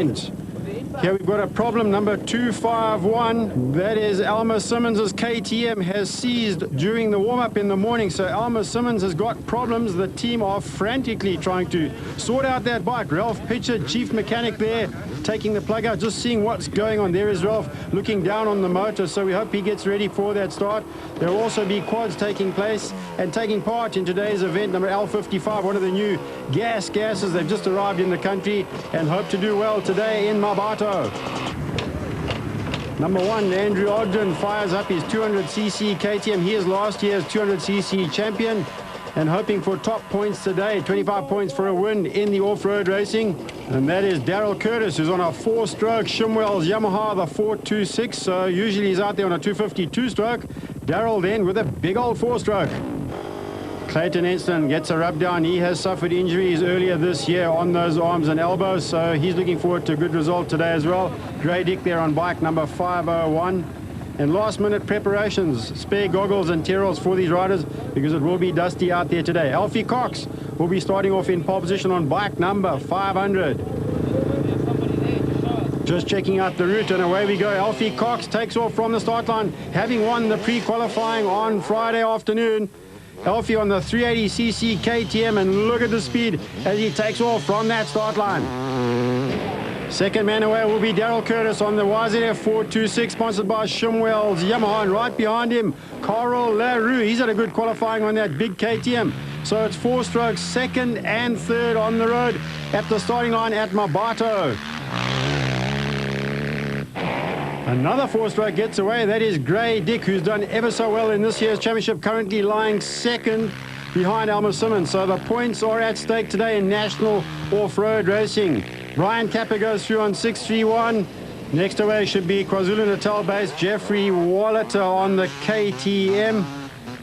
event. Here we've got a problem, number 251. That is Elmer Simmons' KTM has seized during the warm-up in the morning. So Elmer Simmons has got problems. The team are frantically trying to sort out that bike. Ralph Pitcher, chief mechanic there, taking the plug out, just seeing what's going on. There is Ralph looking down on the motor, so we hope he gets ready for that start. There will also be quads taking place and taking part in today's event, number L55, one of the new gases. They've just arrived in the country and hope to do well today in Mbatho. Number 1, Andrew Ogden fires up his 200cc KTM. He is last year's 200cc champion and hoping for top points today. 25 points for a win in the off-road racing. And that is Daryl Curtis, who's on a 4-stroke Shimwell's Yamaha, the 426. So usually he's out there on a 252-stroke. Daryl then with a big old 4-stroke. Clayton Enston gets a rub down. He has suffered injuries earlier this year on those arms and elbows, so he's looking forward to a good result today as well. Grey Dick there on bike number 501. And last-minute preparations, spare goggles and tear-offs for these riders because it will be dusty out there today. Alfie Cox will be starting off in pole position on bike number 500. Just checking out the route, and away we go. Alfie Cox takes off from the start line, having won the pre-qualifying on Friday afternoon. Alfie on the 380cc KTM, and look at the speed as he takes off from that start line. Second man away will be Daryl Curtis on the YZF 426, sponsored by Shimwell's Yamaha, and right behind him, Carl LaRue. He's had a good qualifying on that big KTM. So it's 4 strokes, second and third on the road at the starting line at Mbatho. Another 4-stroke gets away. That is Grey Dick, who's done ever so well in this year's championship, currently lying second behind Elmer Simmons. So the points are at stake today in national off-road racing. Brian Kappa goes through on 631. Next away should be KwaZulu-Natal-based Jeffrey Wallater on the KTM.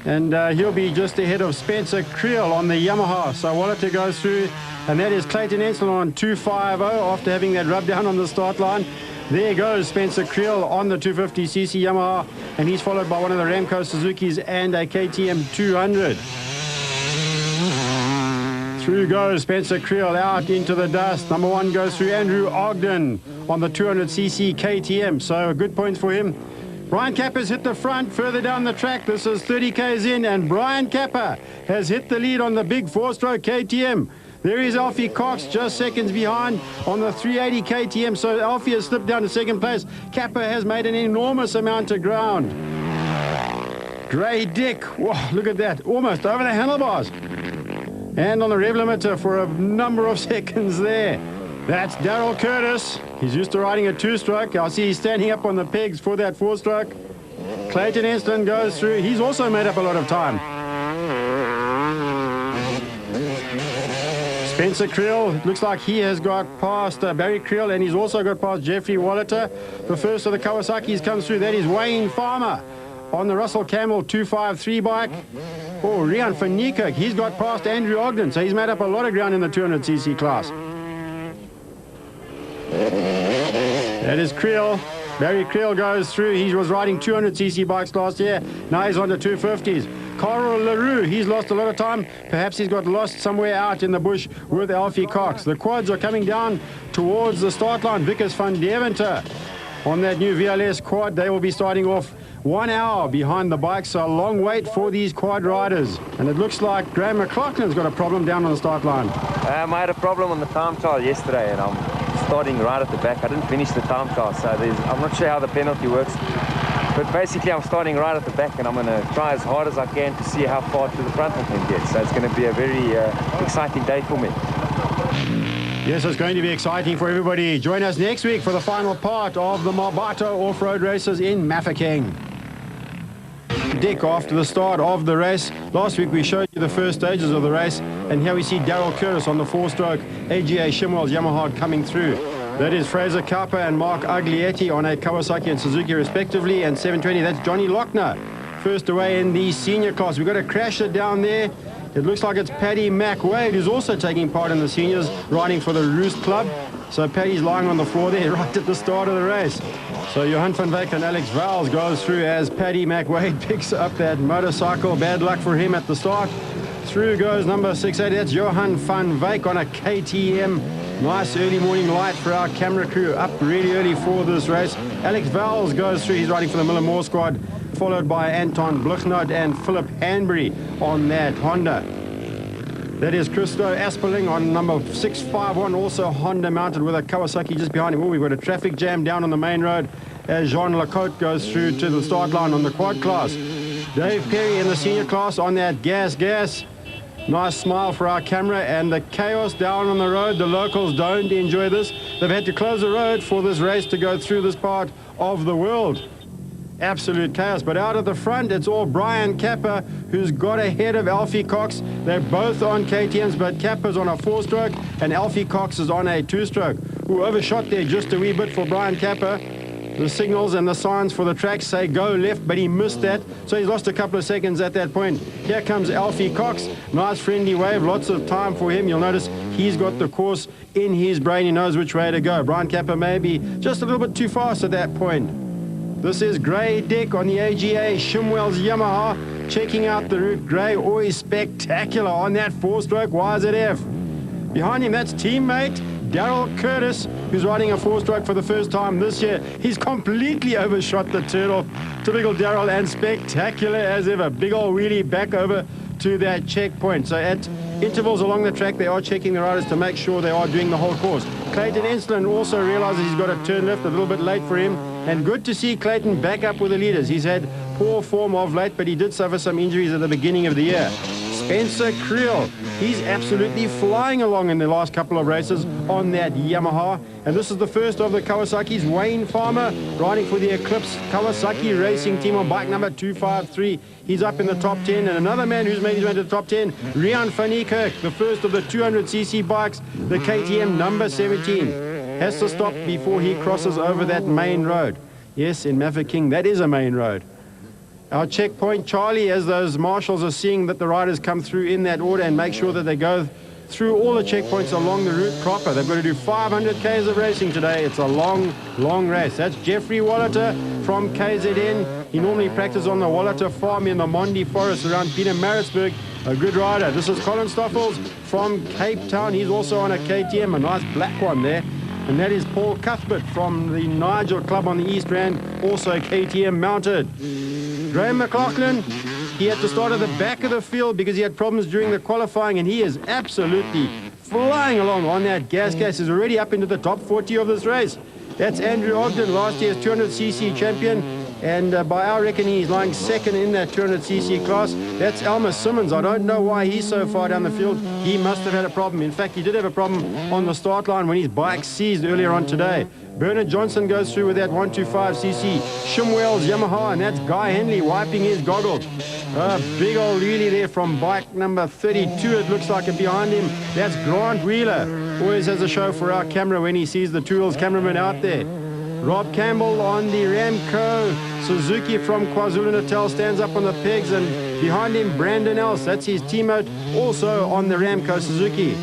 And he'll be just ahead of Spencer Creel on the Yamaha. So Wallater goes through, and that is Clayton Enston on 250 after having that rub down on the start line. There goes Spencer Creel on the 250cc Yamaha, and he's followed by one of the Ramco Suzukis and a KTM 200. Through goes Spencer Creel out into the dust. Number 1 goes through Andrew Ogden on the 200cc KTM, so good points for him. Brian Kappa's hit the front further down the track. This is 30 k's in, and Brian Kappa has hit the lead on the big 4-stroke KTM. There is Alfie Cox just seconds behind on the 380 KTM. So Alfie has slipped down to second place. Kappa has made an enormous amount of ground. Grey Dick, whoa, look at that, almost over the handlebars. And on the rev limiter for a number of seconds there. That's Daryl Curtis. He's used to riding a 2-stroke. I see he's standing up on the pegs for that 4-stroke. Clayton Enston goes through. He's also made up a lot of time. Spencer Creel, it looks like he has got past Barry Creel, and he's also got past Jeffrey Wallater. The first of the Kawasaki's comes through. That is Wayne Farmer on the Russell Camel 253 bike. Oh, Rian van Niekerk, he's got past Andrew Ogden, so he's made up a lot of ground in the 200cc class. That is Creel. Barry Creel goes through. He was riding 200cc bikes last year. Now he's on the 250s. Carl LaRue, he's lost a lot of time. Perhaps he's got lost somewhere out in the bush with Alfie Cox. The quads are coming down towards the start line. Vickers van Deventer on that new VLS quad. They will be starting off 1 hour behind the bikes. So a long wait for these quad riders. And it looks like Graham McLaughlin's got a problem down on the start line. I had a problem on the time trial yesterday, and I'm starting right at the back. I didn't finish the time trial, so I'm not sure how the penalty works. But basically, I'm starting right at the back, and I'm going to try as hard as I can to see how far to the front I can get. So it's going to be a very exciting day for me. Yes, it's going to be exciting for everybody. Join us next week for the final part of the Mbatho Off-Road races in Mafeking. Dick after the start of the race. Last week we showed you the first stages of the race, and here we see Daryl Curtis on the 4-stroke AGA Shimwell's Yamaha coming through. That is Fraser Kappa and Mark Aglietti on a Kawasaki and Suzuki respectively, and 720, that's Johnny Lochner. First away in the senior class. We've got a crasher down there. It looks like it's Paddy McWade, who's also taking part in the seniors, riding for the Roost Club. So Paddy's lying on the floor there right at the start of the race. So Johan van Wyk and Alex Vowles goes through as Paddy McWade picks up that motorcycle. Bad luck for him at the start. Through goes number 68, that's Johan van Wyk on a KTM Nice early morning light for our camera crew, up really early for this race. Alex Vowles goes through, he's riding for the Miller Moore squad, followed by Anton Bluchnod and Philip Hanbury on that Honda. That is Christo Asperling on number 651, also Honda mounted with a Kawasaki just behind him. Oh, we've got a traffic jam down on the main road as Jean Lacote goes through to the start line on the quad class. Dave Perry in the senior class on that gas. Nice smile for our camera, and the chaos down on the road. The locals don't enjoy this. They've had to close the road for this race to go through this part of the world. Absolute chaos. But out at the front, it's all Brian Kappa, who's got ahead of Alfie Cox. They're both on KTMs, but Kappa's on a 4-stroke and Alfie Cox is on a 2-stroke. Who overshot there just a wee bit for Brian Kappa. The signals and the signs for the track say go left, but he missed that, so he's lost a couple of seconds at that point. Here comes Alfie Cox. Nice friendly wave, lots of time for him. You'll notice he's got the course in his brain. He knows which way to go. Brian Kappa may be just a little bit too fast at that point. This is Gray Dick on the AGA Shimwell's Yamaha, checking out the route. Gray always spectacular on that 4-stroke YZF. Behind him, that's teammate Daryl Curtis, who's riding a 4-stroke for the first time this year. He's completely overshot the turtle. Typical Daryl, and spectacular as ever. Big old wheelie back over to that checkpoint. So at intervals along the track, they are checking the riders to make sure they are doing the whole course. Clayton Ensslin also realizes he's got a turn left, a little bit late for him. And good to see Clayton back up with the leaders. He's had poor form of late, but he did suffer some injuries at the beginning of the year. Spencer Creel, he's absolutely flying along in the last couple of races on that Yamaha. And this is the first of the Kawasaki's. Wayne Farmer riding for the Eclipse Kawasaki Racing Team on bike number 253. He's up in the top 10. And another man who's made his way to the top 10, Rian van Niekerk, the first of the 200cc bikes, the KTM number 17. Has to stop before he crosses over that main road. Yes, in Mafeking, that is a main road. Our checkpoint Charlie, as those marshals are seeing that the riders come through in that order and make sure that they go through all the checkpoints along the route proper. They've got to do 500 Ks of racing today. It's a long race. That's Jeffrey Wallater from KZN. He normally practices on the Wallater farm in the Mondi Forest around Pietermaritzburg. A good rider. This is Colin Stoffels from Cape Town. He's also on a KTM, a nice black one there. And that is Paul Cuthbert from the Nigel Club on the East Rand, also KTM mounted. Graham McLaughlin, he had to start at the back of the field because he had problems during the qualifying, and he is absolutely flying along on that gas. He's already up into the top 40 of this race. That's Andrew Ogden, last year's 200cc champion, and by our reckoning, he's lying second in that 200cc class. That's Elmer Simmons. I don't know why he's so far down the field. He must have had a problem. In fact, he did have a problem on the start line when his bike seized earlier on today. Bernard Johnson goes through with that 125cc Shimwell's Yamaha, and that's Guy Henley wiping his goggles. A big old wheelie there from bike number 32, it looks like, and behind him, that's Grant Wheeler. Always has a show for our camera when he sees the Tools cameraman out there. Rob Campbell on the Ramco Suzuki from KwaZulu-Natal stands up on the pegs, and behind him, Brandon Else. That's his teammate, also on the Ramco Suzuki.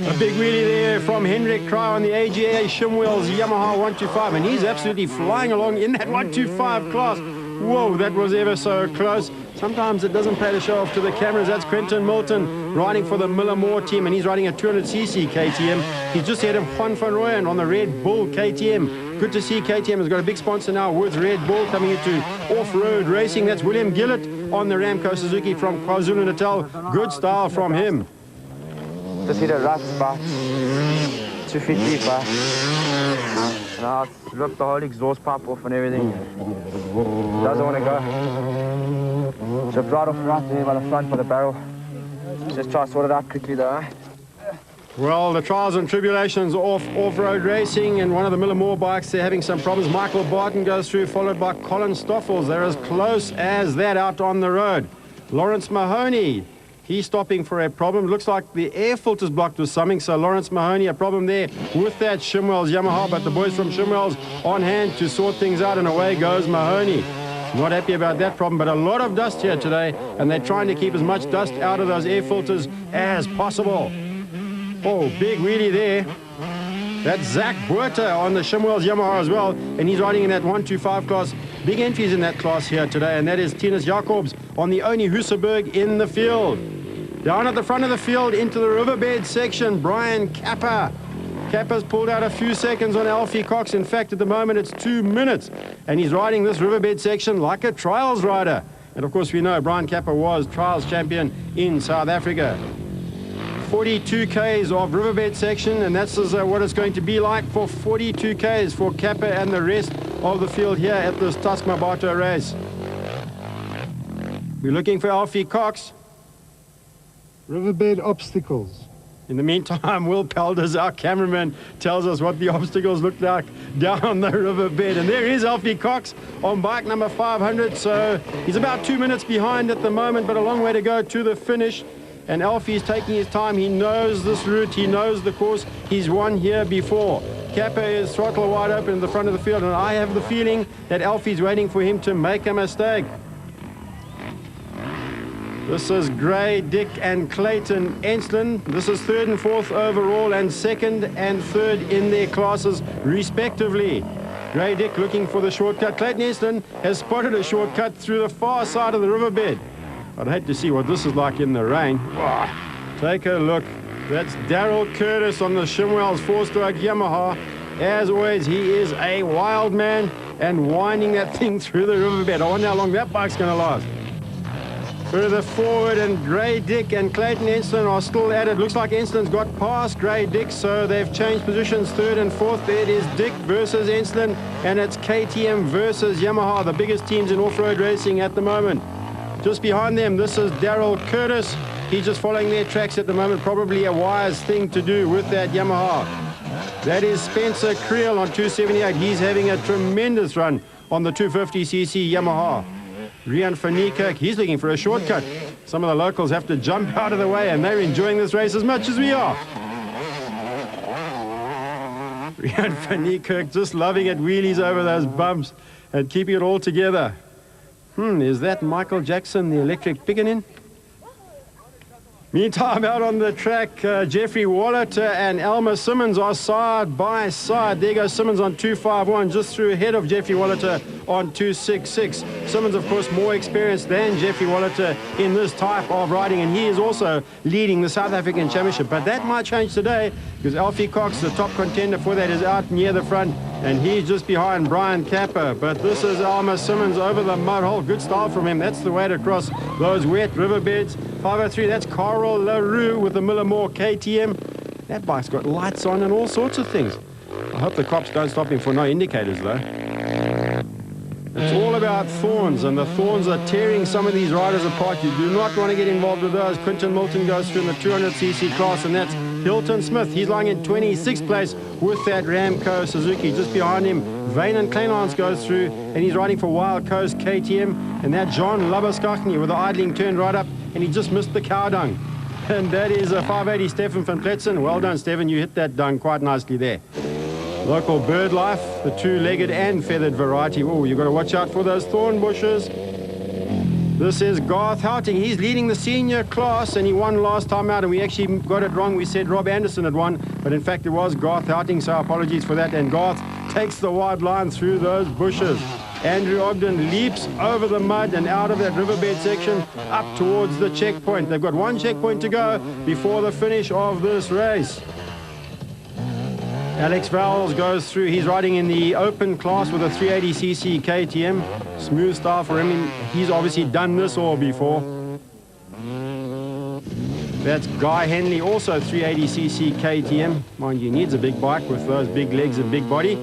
A big wheelie there from Hendrik Krij on the AGA Shimwell's Yamaha 125, and he's absolutely flying along in that 125 class. Whoa, that was ever so close. Sometimes it doesn't pay to show off to the cameras. That's Quentin Milton riding for the Miller Moore team, and he's riding a 200cc KTM. He's just ahead of Juan van Rooyen on the Red Bull KTM. Good to see KTM has got a big sponsor now with Red Bull coming into off-road racing. That's William Gillett on the Ramco Suzuki from KwaZulu-Natal. Good style from him. Just hit a rough spot, 250 back. Now it's ripped the whole exhaust pipe off and everything. Doesn't want to go. Just right off right there by the front by the barrel. Just try to sort it out quickly though. Well, the trials and tribulations of off-road racing, and one of the Miller Moore bikes, they're having some problems. Michael Barton goes through, followed by Colin Stoffels. They're as close as that out on the road. Lawrence Mahoney, he's stopping for a problem. Looks like the air filter's blocked with something, so Lawrence Mahoney, a problem there with that Shimwell's Yamaha, but the boys from Shimwell's on hand to sort things out, and away goes Mahoney. Not happy about that problem, but a lot of dust here today, and they're trying to keep as much dust out of those air filters as possible. Oh, big wheelie there. That's Zach Buerta on the Shimwell's Yamaha as well, and he's riding in that 125 class. Big entries in that class here today, and that is Tinus Jacobs on the Oni Husaberg in the field. Down at the front of the field into the riverbed section, Brian Kappa Kappa's pulled out a few seconds on Alfie Cox. In fact, at the moment, it's 2 minutes. And he's riding this riverbed section like a trials rider. And of course, we know Brian Kappa was trials champion in South Africa. 42 Ks of riverbed section, and that's what it's going to be like for 42 Ks for Kappa and the rest of the field here at this Tusk Mbatho race. We're looking for Alfie Cox. Riverbed obstacles. In the meantime, Will Pelders, our cameraman, tells us what the obstacles look like down the riverbed. And there is Alfie Cox on bike number 500. So he's about 2 minutes behind at the moment, but a long way to go to the finish. And Alfie's taking his time. He knows this route. He knows the course. He's won here before. Kappa is throttle wide open in the front of the field. And I have the feeling that Alfie's waiting for him to make a mistake. This is Gray, Dick and Clayton Enslin. This is 3rd and 4th overall and 2nd and 3rd in their classes respectively. Gray Dick looking for the shortcut. Clayton Enslin has spotted a shortcut through the far side of the riverbed. I'd hate to see what this is like in the rain. Wow. Take a look. That's Daryl Curtis on the Shimwell's 4-stroke Yamaha. As always, he is a wild man and winding that thing through the riverbed. I wonder how long that bike's going to last. Further forward, and Gray Dick and Clayton Enslin are still at it. Looks like Enslin's got past Gray Dick, so they've changed positions. 3rd and 4th. It is Dick versus Enslin, and it's KTM versus Yamaha, the biggest teams in off-road racing at the moment. Just behind them, this is Daryl Curtis. He's just following their tracks at the moment. Probably a wise thing to do with that Yamaha. That is Spencer Creel on 278. He's having a tremendous run on the 250cc Yamaha. Rian van Niekerk, he's looking for a shortcut. Some of the locals have to jump out of the way, and they're enjoying this race as much as we are. Rian van Niekerk just loving it, wheelies over those bumps and keeping it all together. Is that Michael Jackson, the electric pickaninny? Meantime, out on the track, Jeffrey Wallater and Elmer Simmons are side by side. There goes Simmons on 251, just through ahead of Jeffrey Wallater on 266. Simmons, of course, more experienced than Jeffrey Wallater in this type of riding, and he is also leading the South African Championship. But that might change today, because Alfie Cox, the top contender for that, is out near the front, and he's just behind Brian Kappa. But this is Elmer Simmons over the mud hole. Good style from him. That's the way to cross those wet riverbeds. 503, that's Carl LaRue with the Millimore KTM. That bike's got lights on and all sorts of things. I hope the cops don't stop him for no indicators, though. It's all about thorns, and the thorns are tearing some of these riders apart. You do not want to get involved with those. Quinton Milton goes through in the 200cc class, and that's Hilton Smith. He's lying in 26th place with that Ramco Suzuki. Just behind him, Vainan Kleinlans goes through, and he's riding for Wild Coast KTM. And that John Labaskachny with the idling turned right up, and he just missed the cow dung. And that is a 580 Stefan van Pletzen. Well done, Stefan. You hit that dung quite nicely there. Local bird life, the two-legged and feathered variety. Oh, you've got to watch out for those thorn bushes. This is Garth Houting. He's leading the senior class, and he won last time out, and we actually got it wrong. We said Rob Anderson had won, but in fact it was Garth Houting, so apologies for that. And Garth takes the wide line through those bushes. Andrew Ogden leaps over the mud and out of that riverbed section up towards the checkpoint. They've got one checkpoint to go before the finish of this race. Alex Vowles goes through. He's riding in the open class with a 380cc KTM. Smooth style for him. He's obviously done this all before. That's Guy Henley, also 380cc KTM. Mind you, needs a big bike with those big legs and big body.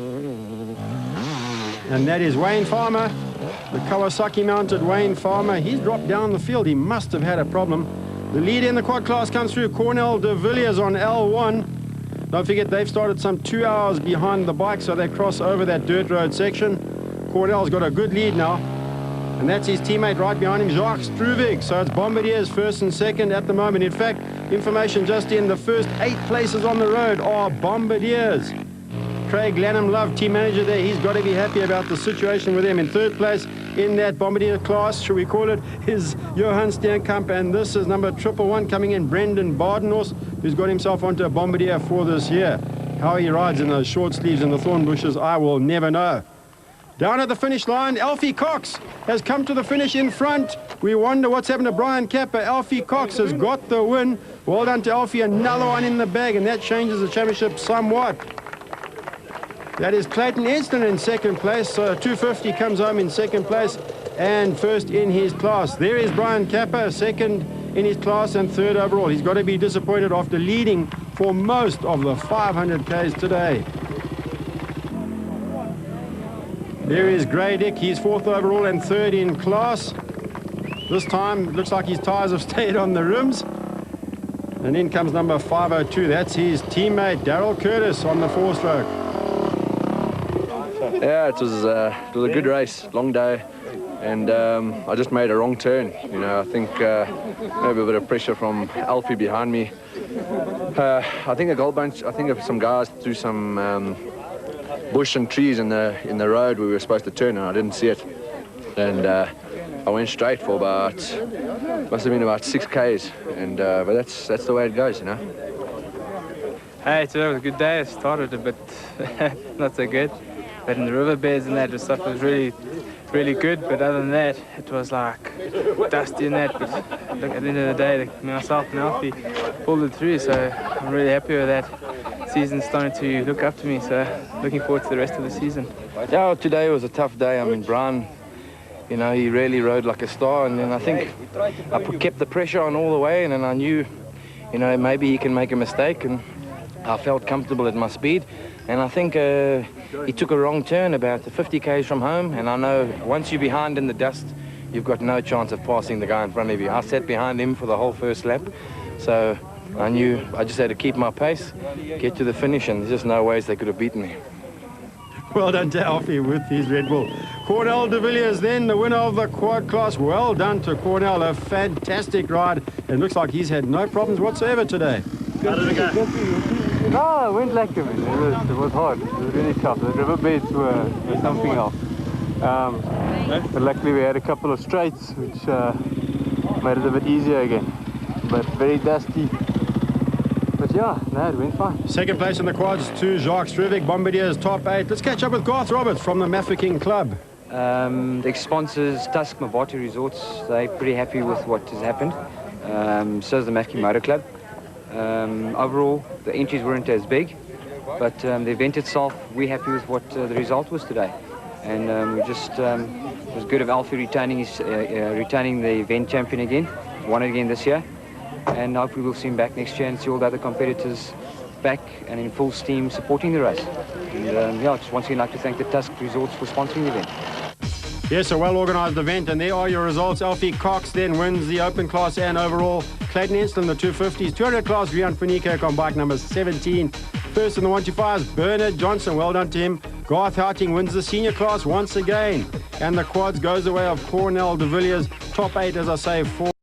And that is Wayne Farmer, the Kawasaki-mounted Wayne Farmer. He's dropped down the field. He must have had a problem. The lead in the quad class comes through. Cornell de Villiers on L1. Don't forget, they've started some 2 hours behind the bike, so they cross over that dirt road section. Cornell's got a good lead now, and that's his teammate right behind him, Jacques Struvig. So it's Bombardiers first and second at the moment. In fact, information just in, the first 8 places on the road are Bombardiers. Craig Lanham Love, team manager there, he's got to be happy about the situation with him. In third place in that Bombardier class, should we call it, is Johan Steenkamp, and this is number 111 coming in, Brendan Bardenhorst, who's got himself onto a Bombardier for this year. How he rides in those short sleeves and the thorn bushes, I will never know. Down at the finish line, Alfie Cox has come to the finish in front. We wonder what's happened to Brian Capper. Alfie Cox has got the win. Well done to Alfie, another one in the bag, and that changes the championship somewhat. That is Clayton Enston in second place. So 250 comes home in second place and first in his class. There is Brian Capper, second in his class and third overall. He's got to be disappointed after leading for most of the 500 Ks today. There is Grey Dick, he's fourth overall and third in class. This time, looks like his tyres have stayed on the rims. And in comes number 502. That's his teammate, Daryl Curtis, on the four-stroke. Yeah, it was a good race, long day. And I just made a wrong turn. You know, I think maybe a bit of pressure from Alfie behind me. I think a gold bunch, I think some guys threw some bush and trees in the road we were supposed to turn, and I didn't see it. And I went straight for about, must have been about 6 Ks. And but that's the way it goes, you know. Hey, today was a good day. It started a bit not so good, but in the riverbeds and that, the stuff was really good. But other than that, it was like dusty and that. But look, at the end of the day, myself and Alfie pulled it through, so I'm really happy with that. Season's starting to look up to me, so looking forward to the rest of the season. Yeah, today was a tough day. I mean, Brian, you know, he really rode like a star, and then I think I kept the pressure on all the way, and then I knew, you know, maybe he can make a mistake, and I felt comfortable at my speed. And I think he took a wrong turn about 50 Ks from home, and I know once you're behind in the dust, you've got no chance of passing the guy in front of you. I sat behind him for the whole first lap, so I knew I just had to keep my pace, get to the finish, and there's just no ways they could have beaten me. Well done to Alfie with his Red Bull. Cornell de Villiers then, the winner of the quad class. Well done to Cornell, a fantastic ride. It looks like he's had no problems whatsoever today. How did it go? No, it went like it was hard. It was really tough. The riverbeds were something else. But luckily we had a couple of straights, which made it a bit easier again. But very dusty. But yeah, no, it went fine. Second place in the quads to Jacques Strivik, Bombardiers top 8. Let's catch up with Garth Roberts from the Mafeking Club. The sponsors, Tusk Mbatho Resorts, they're pretty happy with what has happened. So is the Mafeking Motor Club. Overall, the entries weren't as big, but the event itself, we're happy with what the result was today. And we just, it was good of Alfie retaining the event champion again, won it again this year. And hopefully we'll see him back next year and see all the other competitors back and in full steam supporting the race. And yeah, just once again like to thank the Tusk Resorts for sponsoring the event. Yes, a well-organised event, and there are your results. Alfie Cox then wins the open class and overall. Clayton Enston, the 250s. 200 class, Rian Funike on bike number 17. First in the 125s, Bernard Johnson, well done to him. Garth Houting wins the senior class once again. And the quads goes away of Cornell de Villiers. Top 8, as I say, 4.